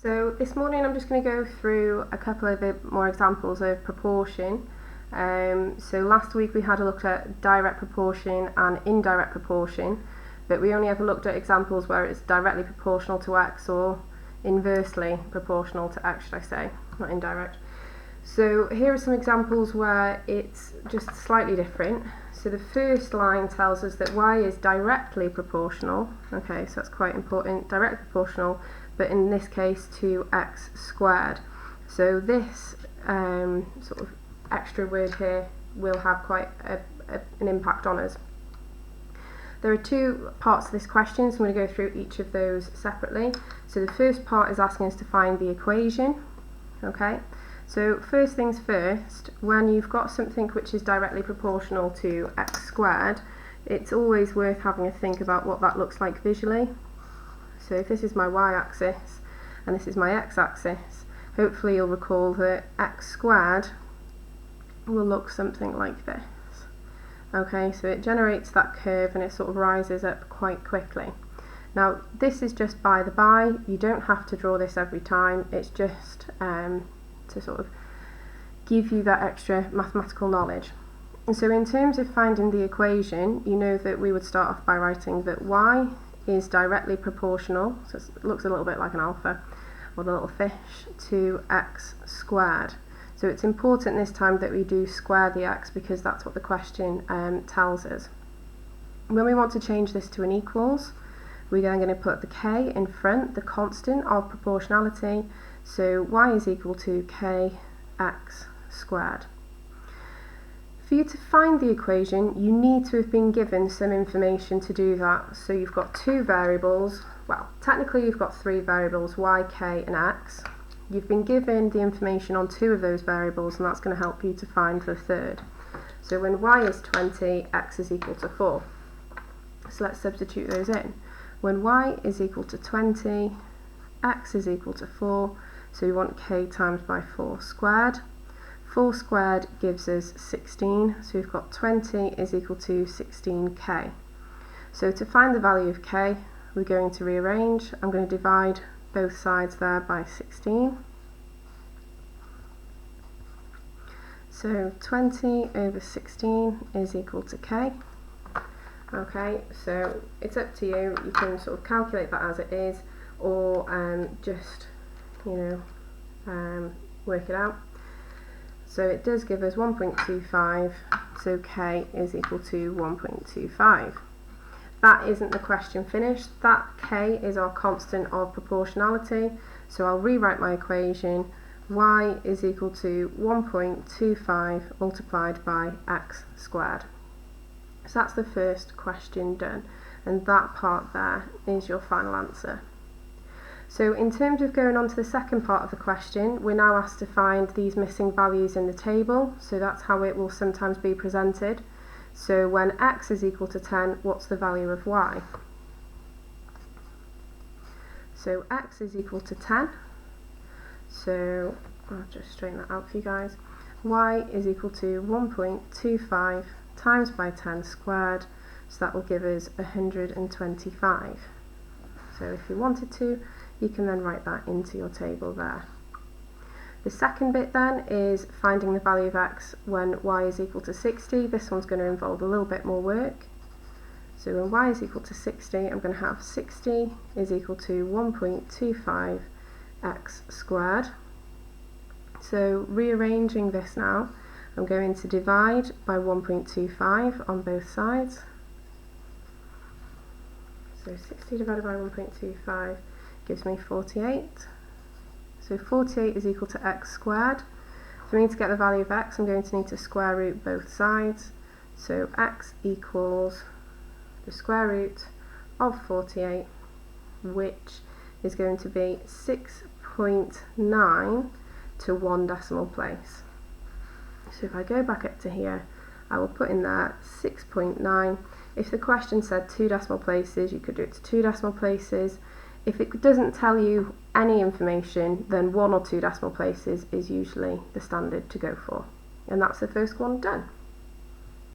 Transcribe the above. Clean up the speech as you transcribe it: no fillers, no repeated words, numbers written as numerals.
So this morning I'm just going to go through a couple of bit more examples of proportion. So last week we had a look at direct proportion and indirect proportion, but we only ever looked at examples where it's directly proportional to x or inversely proportional to x, should I say, not indirect. So here are some examples where it's just slightly different. So the first line tells us that y is directly proportional, okay, so that's quite important, directly proportional, but in this case to x squared. So this sort of extra word here will have quite an impact on us. There are two parts to this question, so I'm going to go through each of those separately. So the first part is asking us to find the equation, okay. So first things first, when you've got something which is directly proportional to x squared, it's always worth having a think about what that looks like visually. So if this is my y-axis and this is my x-axis, hopefully you'll recall that x squared will look something like this. Okay, so it generates that curve and it sort of rises up quite quickly. Now this is just by the by, you don't have to draw this every time, it's just to sort of give you that extra mathematical knowledge. And so in terms of finding the equation, you know that we would start off by writing that y is directly proportional, so it looks a little bit like an alpha or the little fish, to x squared. So it's important this time that we do square the x because that's what the question tells us. When we want to change this to an equals, we're then going to put the k in front, the constant of proportionality, so y is equal to kx squared. For you to find the equation, you need to have been given some information to do that. So you've got two variables, well, technically you've got three variables, y, k and x. You've been given the information on two of those variables and that's going to help you to find the third. So when y is 20, x is equal to 4. So let's substitute those in. When y is equal to 20, x is equal to 4, so we want k times by 4 squared. 4 squared gives us 16, so we've got 20 is equal to 16k. So to find the value of k, we're going to rearrange. I'm going to divide both sides there by 16. So 20 over 16 is equal to k. Okay, so it's up to you. You can sort of calculate that as it is, or just, work it out. So it does give us 1.25, so k is equal to 1.25. That isn't the question finished. That k is our constant of proportionality, so I'll rewrite my equation. Y is equal to 1.25 multiplied by x squared. So that's the first question done, and that part there is your final answer. So in terms of going on to the second part of the question, we're now asked to find these missing values in the table, so that's how it will sometimes be presented. So when x is equal to 10, what's the value of y? So x is equal to 10, so I'll just straighten that out for you guys. Y is equal to 1.25 times by 10 squared, so that will give us 125. So if you wanted to, you can then write that into your table there. The second bit then is finding the value of x when y is equal to 60. This one's going to involve a little bit more work. So when y is equal to 60, I'm going to have 60 is equal to 1.25 x squared. So rearranging this now, I'm going to divide by 1.25 on both sides. So 60 divided by 1.25 gives me 48. So 48 is equal to x squared. For me to get the value of x, I'm going to need to square root both sides. So x equals the square root of 48, which is going to be 6.9 to 1 decimal place. So if I go back up to here, I will put in there 6.9. If the question said 2 decimal places, you could do it to 2 decimal places. If it doesn't tell you any information, then 1 or 2 decimal places is usually the standard to go for. And that's the first one done.